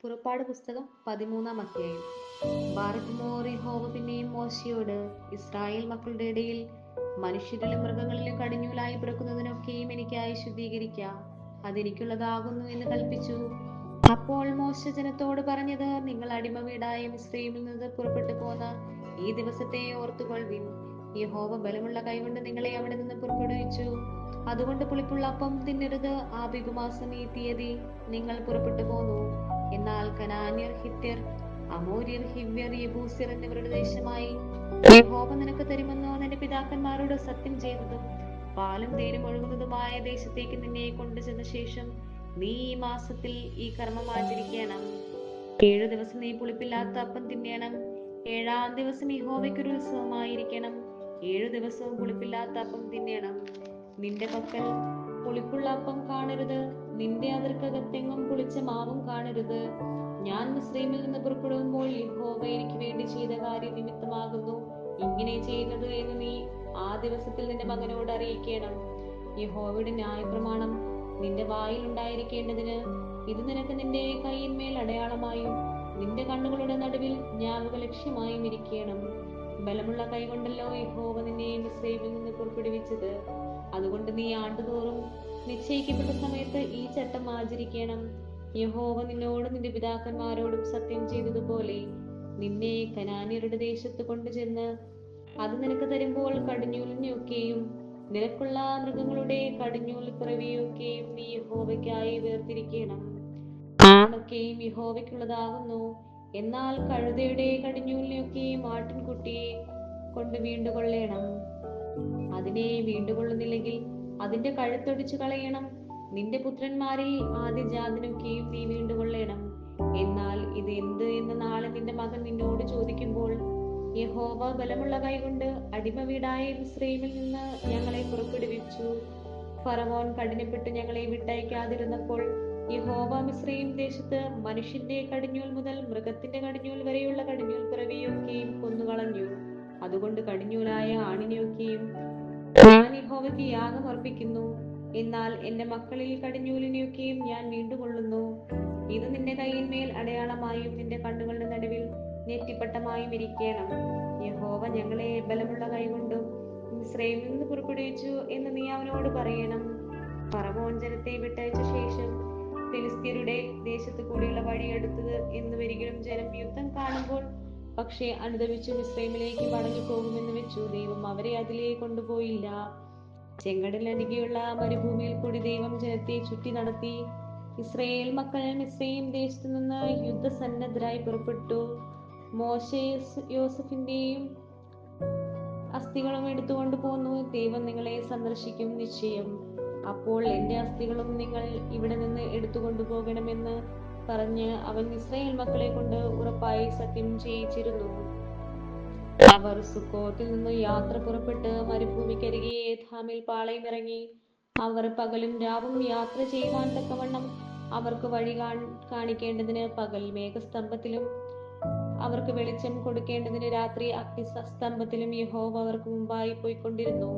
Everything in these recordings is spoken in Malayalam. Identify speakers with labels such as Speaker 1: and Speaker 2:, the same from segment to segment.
Speaker 1: പുറപ്പാട് പുസ്തകം 13-ാം അധ്യായം. ബാറഖ് യഹോവ പിന്നെയും മോശയോട്, ഇസ്രായേൽ മക്കളുടെ ഇടയിൽ മനുഷ്യരിലും മൃഗങ്ങളിലും കടിഞ്ഞൂലായി പിറക്കുന്നതിനൊക്കെയും എനിക്കായി ശുദ്ധീകരിക്ക, അതെനിക്കുള്ളതാകുന്നു എന്ന് കൽപ്പിച്ചു. അപ്പോൾ മോശ ജനത്തോട് പറഞ്ഞത്, നിങ്ങൾ അടിമ വീടായ മിസ്രയീമിൽ നിന്ന് പുറപ്പെട്ടു പോന്ന ഈ ദിവസത്തെ ഓർത്തുകൊള്ളുവിൻ. യഹോവ ബലമുള്ള കൈകൊണ്ട് നിങ്ങളെ അവിടെ നിന്ന് പുറപ്പെടുവിച്ചു. അതുകൊണ്ട് പുളിപ്പുള്ള അപ്പം തിന്നരുത്. ആ ബിഗുമാസം ഈ തീയതി നിങ്ങൾ പുറപ്പെട്ടു പോന്നു. എന്നാൽ കനാന്യർ, ഹിത്യർ, അമോര്യർ, ഹിവ്യർ, യെബൂസ്യർ എന്നിവരുടെ ദേശമായി യഹോവ നിനക്ക് തരുമെന്നോ നിന്റെ പിതാക്കന്മാരോട് സത്യം ചെയ്തതും പാലും തേനും ഒഴുകുന്നതുമായ ദേശത്തേക്ക് നിന്നെ കൊണ്ടുചെന്ന ശേഷം നീ ഈ മാസത്തിൽ ഈ കർമ്മം ആചരിക്കണം. 7 ദിവസം നീ പുളിപ്പില്ലാത്ത അപ്പം തിന്നേണം. 7-ാം ദിവസം യഹോവയ്ക്കൊരു ഉത്സവമായിരിക്കണം. 7 ദിവസവും പുളിപ്പില്ലാത്ത അപ്പം തിന്നേണം. നിന്റെ പക്കൽ പുളിപ്പുള്ള അപ്പം കാണരുത്. നിന്റെ അതിർക്കകത്തെങ്ങും പുളിച്ച മാവും കാണരുത്. ഞാൻ മിസ്രയീമിൽ നിന്ന് പുറപ്പെടുമ്പോൾ യഹോവ എനിക്ക് വേണ്ടി ചെയ്ത കാര്യം നിമിത്തമാകുന്നു ഇങ്ങനെ ചെയ്യുന്നത് എന്ന് നീ ആ ദിവസത്തിൽ നിന്റെ മകനോട് അറിയിക്കണം. യഹോവയുടെ ന്യായപ്രമാണം നിന്റെ വായിൽ ഉണ്ടായിരിക്കേണ്ടതിന് ഇത് നിനക്ക് നിന്റെ കൈയിന്മേൽ അടയാളമായും നിന്റെ കണ്ണുകളുടെ നടുവിൽ ജ്ഞാപക ലക്ഷ്യമായും ഇരിക്കണം. ബലമുള്ള കൈകൊണ്ടല്ലോ യഹോവ നിന്നെ മിസ്രയീമിൽ നിന്ന് പുറപ്പെടുവിച്ചത്. അതുകൊണ്ട് നീ ആണ്ടുതോറും നിശ്ചയിക്കപ്പെട്ട സമയത്ത് ഈ ചട്ടം ആചരിക്കണം. യഹോവ നിന്നോടും നിന്റെ പിതാക്കന്മാരോടും സത്യം ചെയ്തതുപോലെ നിന്നെ കനാന്യരുടെ ദേശത്ത് കൊണ്ടുചെന്ന് അത് നിനക്ക് തരുമ്പോൾ കടിഞ്ഞൂലിനെയൊക്കെയും നിനക്കുള്ള മൃഗങ്ങളുടെ കടിഞ്ഞൂൽ പിറവിയൊക്കെയും നീ യഹോവയ്ക്കായി വേർതിരിക്കണം. ആണൊക്കെയും യഹോവയ്ക്കുള്ളതാകുന്നു. എന്നാൽ കഴുതയുടെ കടിഞ്ഞൂലിനെയൊക്കെയും ആട്ടിൻകുട്ടിയെ കൊണ്ട് വീണ്ടുകൊള്ളേണം. അതിനെ വീണ്ടുകൊള്ളുന്നില്ലെങ്കിൽ അതിന്റെ കഴുത്തൊടിച്ചു കളയണം. നിന്റെ പുത്രന്മാരിൽ ആദ്യജാതനൊക്കെയും നീ വീണ്ടുകൊള്ളേണം. എന്നാൽ ഇത് എന്ത് എന്ന് നാളെ നിന്റെ മകൻ നിന്നോട് ചോദിക്കുമ്പോൾ യഹോവ ബലമുള്ള കൈകൊണ്ട് അടിമ വീടായ മിസ്രയീമിൽ നിന്ന് ഞങ്ങളെ പുറപ്പെടുവിച്ചു. ഫറവോൻ കഠിനപ്പെട്ട് ഞങ്ങളെ വിട്ടയക്കാതിരുന്നപ്പോൾ യഹോവ മിസ്രയീം ദേശത്ത് മനുഷ്യന്റെ കടിഞ്ഞൂൽ മുതൽ മൃഗത്തിന്റെ കടിഞ്ഞൂൽ വരെയുള്ള കടിഞ്ഞൂൽ പിറവിയൊക്കെയും കൊന്നുകളഞ്ഞു. അതുകൊണ്ട് കടിഞ്ഞൂലായ ആണിനെയൊക്കെയും ഞാൻ യഹോവയ്ക്ക് യാഗം അർപ്പിക്കുന്നു. എന്നാൽ എന്റെ മക്കളിൽ കടിഞ്ഞൂലിനെയൊക്കെയും ഞാൻ വീണ്ടുകൊള്ളുന്നു. ഇത് നിന്റെ കൈയിന്മേൽ അടയാളമായും നിന്റെ കണ്ണുകളുടെ നടുവിൽ നെറ്റിപ്പട്ടമായും ഇരിക്കണം. യഹോവ ഞങ്ങളെ ബലമുള്ള കൈകൊണ്ടും മിസ്രയീമിൽ നിന്ന് പുറപ്പെടുവിച്ചു എന്ന് നീ അവനോട് പറയണം. ഫറവോൻ ജനത്തെ വിട്ടയച്ച ശേഷം ഫെലിസ്ത്യരുടെ ദേശത്ത് കൂടിയുള്ള വഴി അടുത്തത് എന്ന് വരികിലും ജനം യുദ്ധം കാണുമ്പോൾ പക്ഷേ അനുദപിച്ചു മിസ്രയീമിലേക്ക് മടങ്ങി പോകുമെന്ന് വെച്ചു ദൈവം അവരെ അതിലേ കൊണ്ടുപോയില്ല. ചെങ്കടലരികെയുള്ള മരുഭൂമിയിൽ കൂടി ദൈവം ജനത്തെ ചുറ്റി നടത്തി. ഇസ്രായേൽ മക്കൾ മിസ്രയീം ദേശത്തു നിന്ന് യുദ്ധസന്നദ്ധരായി പുറപ്പെട്ടു. മോശെ യോസഫിന്റെയും അസ്ഥികളും എടുത്തുകൊണ്ട് പോന്നു. ദൈവം നിങ്ങളെ സന്ദർശിക്കും നിശ്ചയം. അപ്പോൾ എന്റെ അസ്ഥികളും നിങ്ങൾ ഇവിടെ നിന്ന് എടുത്തുകൊണ്ടു പോകണമെന്ന് പറഞ്ഞ് അവൻ ഇസ്രായേൽ മക്കളെ കൊണ്ട് ഉറപ്പായി സത്യം ചെയ്യിച്ചിരുന്നു. അവർ സുക്കോത്തിൽ നിന്ന് യാത്ര പുറപ്പെട്ട് മരുഭൂമിക്കരികെ ഏഥാമിൽ പാളയമിറങ്ങി. അവർ പകലും രാവും യാത്ര ചെയ്യുവാൻ തക്കവണ്ണം അവർക്ക് വഴി കാണിക്കേണ്ടതിന് പകൽ മേഘസ്തംഭത്തിലും അവർക്ക് വെളിച്ചം കൊടുക്കേണ്ടതിന് രാത്രി അഗ്നിസ്തംഭത്തിലും യഹോവ അവർക്ക് മുമ്പായി പോയിക്കൊണ്ടിരുന്നു.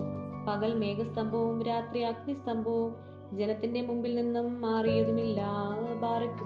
Speaker 1: പകൽ മേഘസ്തംഭവും രാത്രി അഗ്നിസ്തംഭവും ജനത്തിന്റെ മുമ്പിൽ നിന്നും മാറിയതുമില്ല. ബാറഖ്.